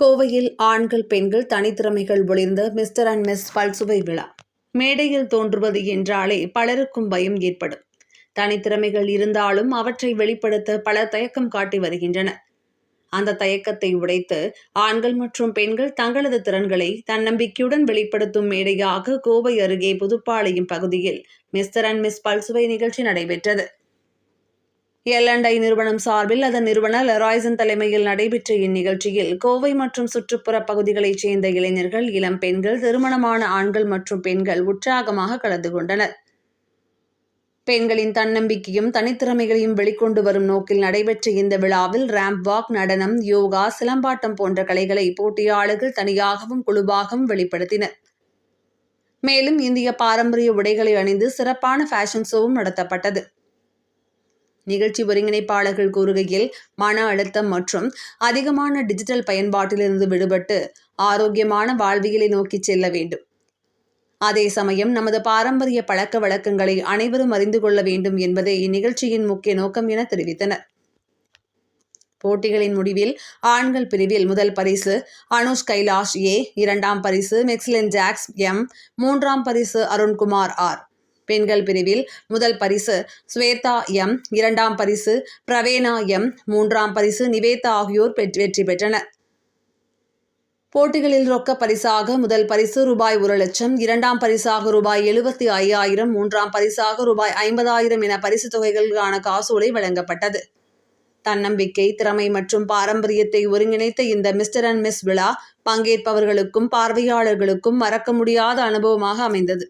கோவையில் ஆண்கள் பெண்கள் தனித்திறமைகள் ஒளிர்ந்த மிஸ்டர் அண்ட் மிஸ் பல்சுவை விழா. மேடையில் தோன்றுவது என்றாலே பலருக்கும் பயம் ஏற்படும். தனித்திறமைகள் இருந்தாலும் அவற்றை வெளிப்படுத்த பலர் தயக்கம் காட்டி வருகின்றனர். அந்த தயக்கத்தை உடைத்து ஆண்கள் மற்றும் பெண்கள் தங்களது திறன்களை தன்னம்பிக்கையுடன் வெளிப்படுத்தும் மேடையாக கோவை அருகே புதுப்பாளையம் பகுதியில் மிஸ்டர் அண்ட் மிஸ் பல்சுவை நிகழ்ச்சி நடைபெற்றது. L&I நிறுவனம் சார்பில் அதன் நிறுவனர் லெராய்சன் தலைமையில் நடைபெற்ற இந்நிகழ்ச்சியில் கோவை மற்றும் சுற்றுப்புற பகுதிகளைச் சேர்ந்த இளைஞர்கள், இளம் பெண்கள், திருமணமான ஆண்கள் மற்றும் பெண்கள் உற்சாகமாக கலந்து கொண்டனர். பெண்களின் தன்னம்பிக்கையும் தனித்திறமைகளையும் வெளிக்கொண்டு வரும் நோக்கில் நடைபெற்ற இந்த விழாவில் ரேம்ப் வாக், நடனம், யோகா, சிலம்பாட்டம் போன்ற கலைகளை போட்டியாளர்கள் தனியாகவும் குழுவாகவும் வெளிப்படுத்தினர். மேலும் இந்திய பாரம்பரிய உடைகளை அணிந்து சிறப்பான ஃபேஷன் ஷோவும் நடத்தப்பட்டது. நிகழ்ச்சி ஒருங்கிணைப்பாளர்கள் கூறுகையில், மன அழுத்தம் மற்றும் அதிகமான டிஜிட்டல் பயன்பாட்டிலிருந்து விடுபட்டு ஆரோக்கியமான வாழ்வியலை நோக்கி செல்ல வேண்டும். அதே சமயம் நமது பாரம்பரிய பழக்க வழக்கங்களை அனைவரும் அறிந்து கொள்ள வேண்டும் என்பதே இந்நிகழ்ச்சியின் முக்கிய நோக்கம் என தெரிவித்தனர். போட்டிகளின் முடிவில் ஆண்கள் பிரிவில் முதல் பரிசு அனுஷ் கைலாஷ் A, இரண்டாம் பரிசு மெக்சிலன் ஜாக்ஸ் M, மூன்றாம் பரிசு அருண்குமார் R. பெண்கள் பிரிவில் முதல் பரிசு ஸ்வேதா M, இரண்டாம் பரிசு பிரவேனா M, மூன்றாம் பரிசு நிவேதா ஆகியோர் வெற்றி பெற்றனர். போட்டிகளில் ரொக்க பரிசாக முதல் பரிசு ரூபாய் 1,00,000, இரண்டாம் பரிசாக ரூபாய் 75,000, மூன்றாம் பரிசாக ரூபாய் 50,000 என பரிசு தொகைகளுக்கான காசோலை வழங்கப்பட்டது. தன்னம்பிக்கை, திறமை மற்றும் பாரம்பரியத்தை ஒருங்கிணைத்த இந்த மிஸ்டர் அண்ட் மிஸ் விழா பங்கேற்பவர்களுக்கும் பார்வையாளர்களுக்கும் மறக்க முடியாத அனுபவமாக அமைந்தது.